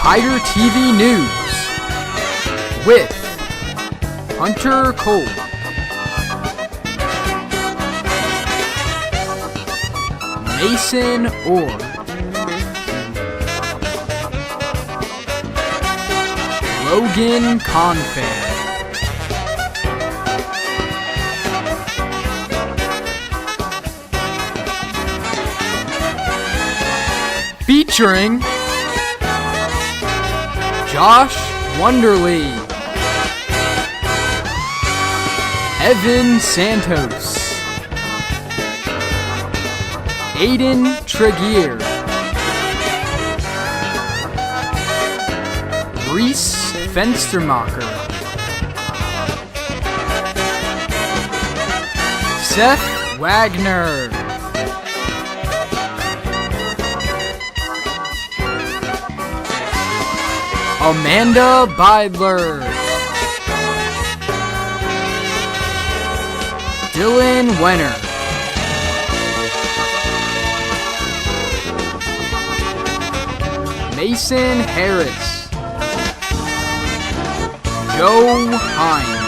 Tiger TV News with Hunter Cole. Mason Orr. Logan Confan. Featuring Josh Wonderly, Evan Santos, Aiden Tregear, Reese Fenstermacher, Seth Wagner, Amanda Beidler, Dylan Wenner, Mason Harris, Joe Hines,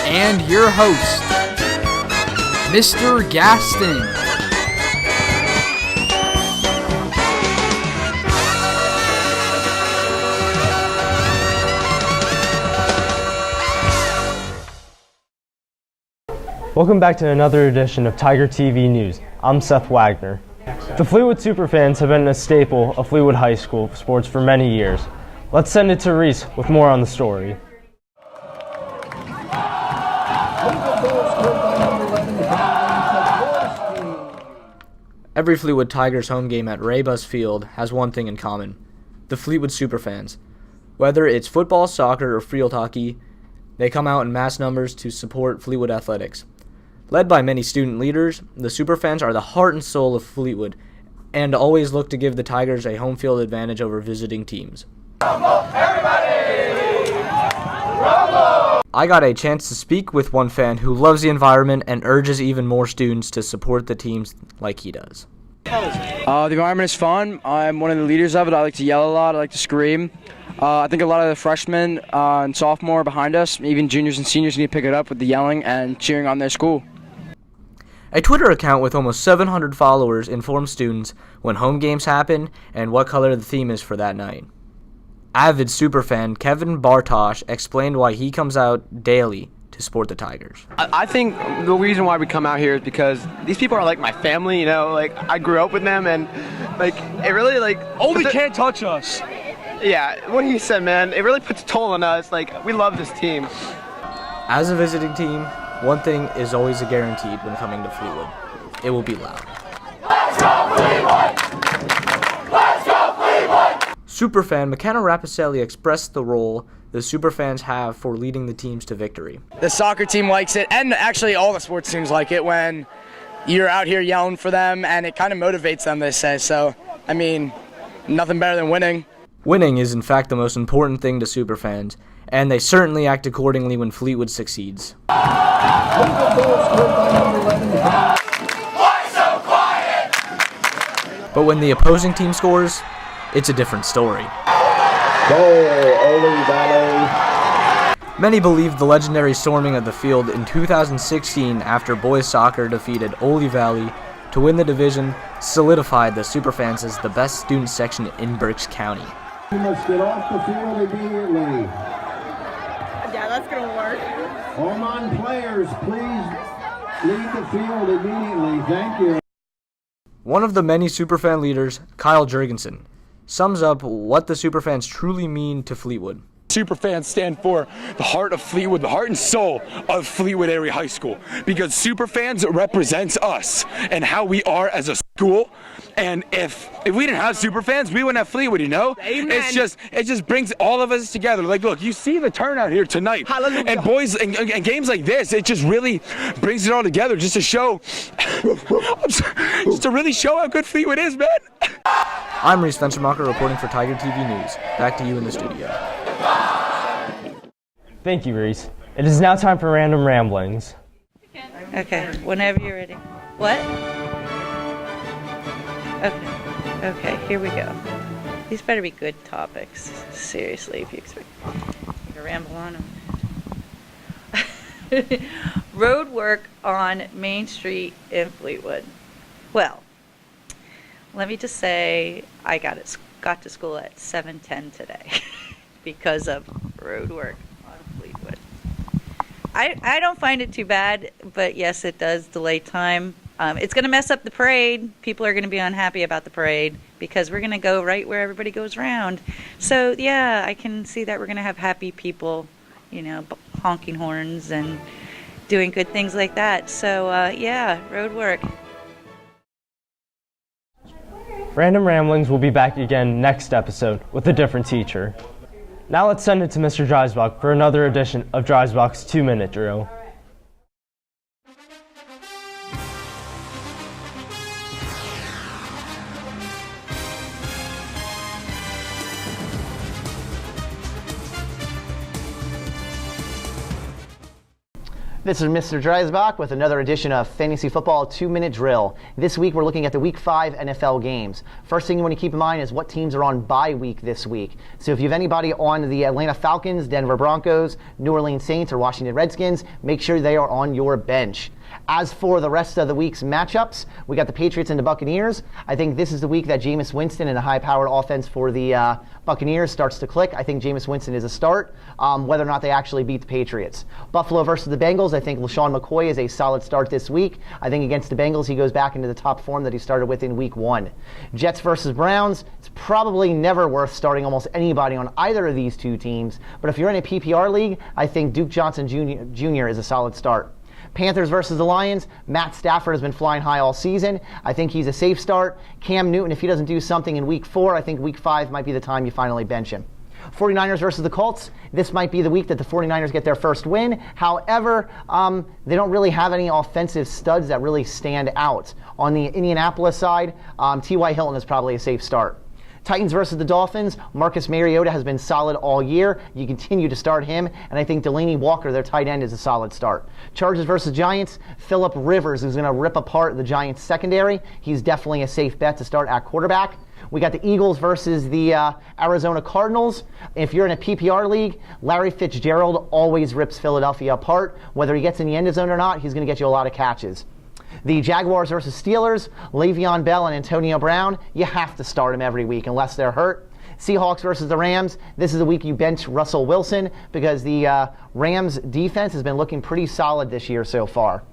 and your host, Mr. Gaston. Welcome back to another edition of Tiger TV News. I'm Seth Wagner. The Fleetwood Superfans have been a staple of Fleetwood High School sports for many years. Let's send it to Reese with more on the story. Every Fleetwood Tigers home game at Ray-Bus Field has one thing in common: the Fleetwood Superfans. Whether it's football, soccer, or field hockey, they come out in mass numbers to support Fleetwood athletics. Led by many student leaders, the Superfans are the heart and soul of Fleetwood and always look to give the Tigers a home field advantage over visiting teams. Rumble, everybody! Rumble! I got a chance to speak with one fan who loves the environment and urges even more students to support the teams like he does. The environment is fun. I'm one of the leaders of it. I like to yell a lot. I like to scream. I think a lot of the freshmen and sophomore behind us, even juniors and seniors, need to pick it up with the yelling and cheering on their school. A Twitter account with almost 700 followers informs students when home games happen and what color the theme is for that night. Avid superfan Kevin Bartosh explained why he comes out daily to support the Tigers. I think the reason why we come out here is because these people are like my family, you know, like I grew up with them and like it really like only can't touch us. Yeah, what he said, man, it really puts a toll on us. Like, we love this team. As a visiting team, one thing is always a guaranteed when coming to Fleetwood: it will be loud. Let's go Fleetwood! Let's go Fleetwood! Superfan McKenna Rapicelli expressed the role the Superfans have for leading the teams to victory. The soccer team likes it, and actually all the sports teams like it when you're out here yelling for them, and it kind of motivates them, they say. So, I mean, nothing better than winning. Winning is in fact the most important thing to Superfans, and they certainly act accordingly when Fleetwood succeeds. Why so quiet? But when the opposing team scores, it's a different story. Goal, Ole Valley. Many believe the legendary storming of the field in 2016 after boys soccer defeated Ole Valley to win the division solidified the Superfans as the best student section in Berks County. You must get off the field immediately. Yeah, that's going to work. All non-players, please leave the field immediately. Thank you. One of the many Superfan leaders, Kyle Jurgensen, sums up what the Superfans truly mean to Fleetwood. Superfans stand for the heart of Fleetwood, the heart and soul of Fleetwood Area High School, because Superfans represents us and how we are as a school And if we didn't have super fans, we wouldn't have Fleetwood, you know? Amen. It just brings all of us together. Like, look, you see the turnout here tonight. Hallelujah. And boys, and games like this, it just really brings it all together just to show, just to really show how good Fleetwood is, man. I'm Reese Venturemacher reporting for Tiger TV News. Back to you in the studio. Thank you, Reese. It is now time for Random Ramblings. Okay, whenever you're ready. What? Okay, here we go. These better be good topics. Seriously, if you expect me to ramble on them. Road work on Main Street in Fleetwood. Well, let me just say I got to school at 7:10 today because of road work on Fleetwood. I don't find it too bad, but yes, it does delay time. It's going to mess up the parade. People are going to be unhappy about the parade because we're going to go right where everybody goes round. So, yeah, I can see that we're going to have happy people, you know, honking horns and doing good things like that. So, yeah, road work. Random Ramblings will be back again next episode with a different teacher. Now let's send it to Mr. Dreisbach for another edition of Dreisbach's 2-Minute Drill. This is Mr. Dreisbach with another edition of Fantasy Football 2-Minute Drill. This week we're looking at the Week 5 NFL games. First thing you want to keep in mind is what teams are on bye week this week. So if you have anybody on the Atlanta Falcons, Denver Broncos, New Orleans Saints, or Washington Redskins, make sure they are on your bench. As for the rest of the week's matchups, we got the Patriots and the Buccaneers. I think this is the week that Jameis Winston and a high-powered offense for the Buccaneers starts to click. I think Jameis Winston is a start, whether or not they actually beat the Patriots. Buffalo versus the Bengals, I think LaShawn McCoy is a solid start this week. I think against the Bengals, he goes back into the top form that he started with in Week 1. Jets versus Browns, it's probably never worth starting almost anybody on either of these two teams. But if you're in a PPR league, I think Duke Johnson Jr. is a solid start. Panthers versus the Lions, Matt Stafford has been flying high all season. I think he's a safe start. Cam Newton, if he doesn't do something in Week 4, I think Week 5 might be the time you finally bench him. 49ers versus the Colts, this might be the week that the 49ers get their first win. However, they don't really have any offensive studs that really stand out. On the Indianapolis side, T.Y. Hilton is probably a safe start. Titans versus the Dolphins, Marcus Mariota has been solid all year. You continue to start him, and I think Delaney Walker, their tight end, is a solid start. Chargers versus Giants, Phillip Rivers is going to rip apart the Giants secondary. He's definitely a safe bet to start at quarterback. We got the Eagles versus the Arizona Cardinals. If you're in a PPR league, Larry Fitzgerald always rips Philadelphia apart. Whether he gets in the end zone or not, he's going to get you a lot of catches. The Jaguars versus Steelers, Le'Veon Bell and Antonio Brown, you have to start them every week unless they're hurt. Seahawks versus the Rams, this is the week you bench Russell Wilson because the Rams defense has been looking pretty solid this year so far.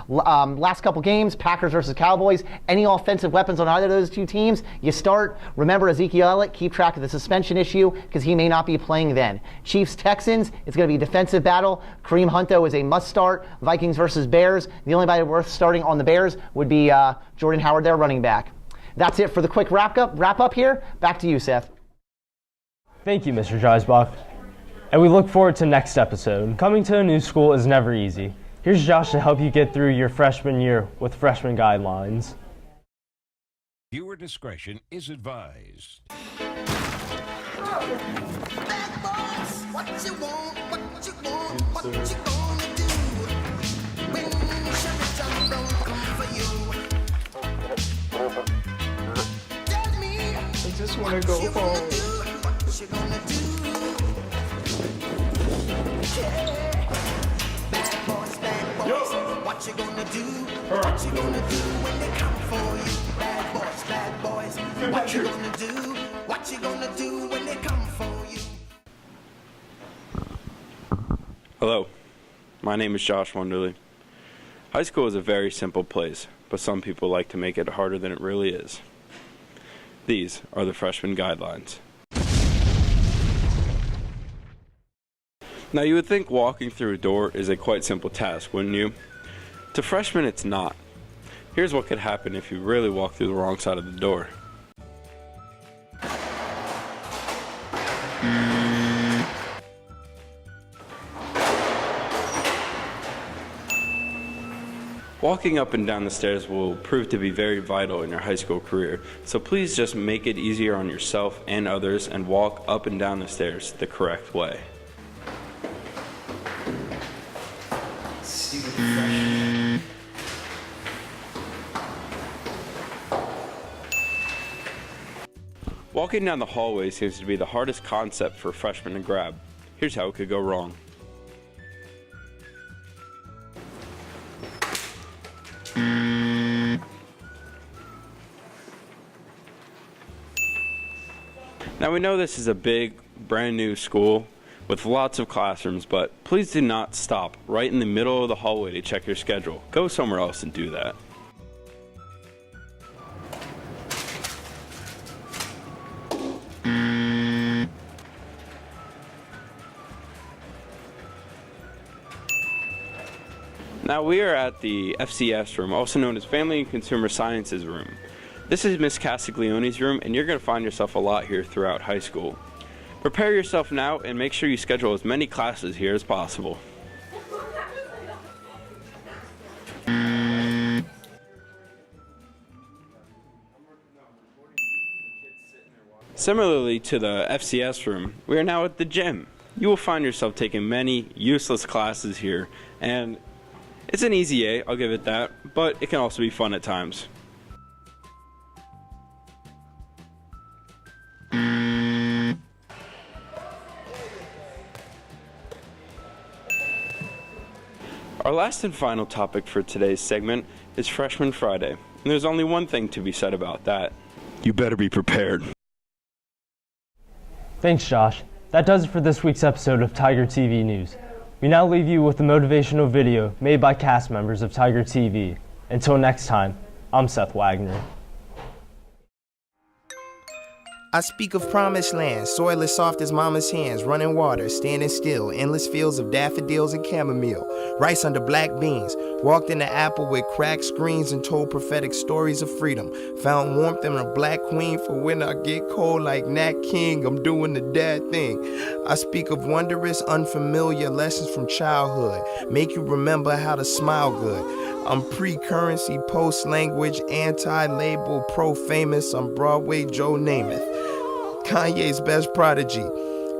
Last couple games, Packers versus Cowboys. Any offensive weapons on either of those two teams, you start. Remember Ezekiel Elliott, keep track of the suspension issue because he may not be playing then. Chiefs-Texans, it's going to be a defensive battle. Kareem Hunt, though, is a must-start. Vikings versus Bears. The only body worth starting on the Bears would be Jordan Howard, their running back. That's it for the quick wrap-up here. Back to you, Seth. Thank you, Mr. Dreisbach. And we look forward to next episode. Coming to a new school is never easy. Here's Josh to help you get through your freshman year with freshman guidelines. Viewer discretion is advised. I just want to go home. What you gonna do? What you gonna do when they come for you? Bad boys. What you gonna do? What you gonna do when they come for you? Hello, my name is Josh Wonderly. High school is a very simple place, but some people like to make it harder than it really is. These are the freshman guidelines. Now you would think walking through a door is a quite simple task, wouldn't you? To freshmen it's not. Here's what could happen if you really walk through the wrong side of the door. Walking up and down the stairs will prove to be very vital in your high school career, so please just make it easier on yourself and others and walk up and down the stairs the correct way. Walking down the hallway seems to be the hardest concept for freshmen to grab. Here's how it could go wrong. Now we know this is a big, brand new school with lots of classrooms, but please do not stop right in the middle of the hallway to check your schedule. Go somewhere else and do that. Now we are at the FCS room, also known as Family and Consumer Sciences room. This is Miss Castiglione's room, and you're going to find yourself a lot here throughout high school. Prepare yourself now and make sure you schedule as many classes here as possible. Similarly to the FCS room, we are now at the gym. You will find yourself taking many useless classes here, and it's an easy A, I'll give it that, but it can also be fun at times. Our last and final topic for today's segment is Freshman Friday, and there's only one thing to be said about that. You better be prepared. Thanks, Josh. That does it for this week's episode of Tiger TV News. We now leave you with a motivational video made by cast members of Tiger TV. Until next time, I'm Seth Wagner. I speak of promised land, soil as soft as mama's hands, running water, standing still, endless fields of daffodils and chamomile, rice under black beans, walked in the apple with cracked screens and told prophetic stories of freedom, found warmth in a black queen for when I get cold like Nat King, I'm doing the dad thing. I speak of wondrous, unfamiliar lessons from childhood, make you remember how to smile good. I'm pre-currency, post-language, anti-label, pro-famous, I'm Broadway Joe Namath. Kanye's best prodigy.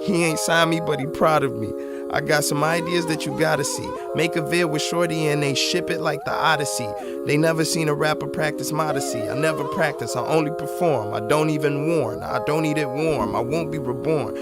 He ain't signed me, but he proud of me. I got some ideas that you gotta see. Make a vid with Shorty and they ship it like the Odyssey. They never seen a rapper practice modesty. I never practice, I only perform. I don't even warn, I don't eat it warm. I won't be reborn.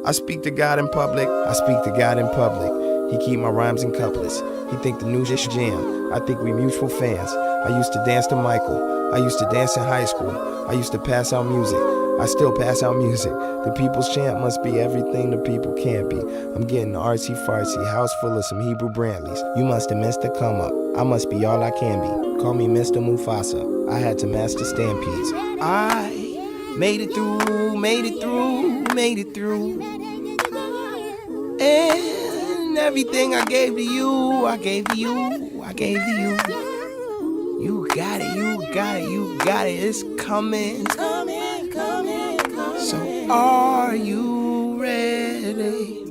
I speak to God in public, I speak to God in public. He keep my rhymes in couplets. He think the news is jam. I think we mutual fans. I used to dance to Michael. I used to dance in high school. I used to pass out music. I still pass out music. The people's chant must be everything the people can't be. I'm getting artsy-fartsy, house full of some Hebrew Brantleys. You must have missed the come up. I must be all I can be. Call me Mr. Mufasa. I had to master stampedes. I made it through, made it through, made it through. And everything I gave to you, I gave to you, I gave to you. You got it, you got it, you got it. It's coming, it's coming, coming, coming. So are you ready?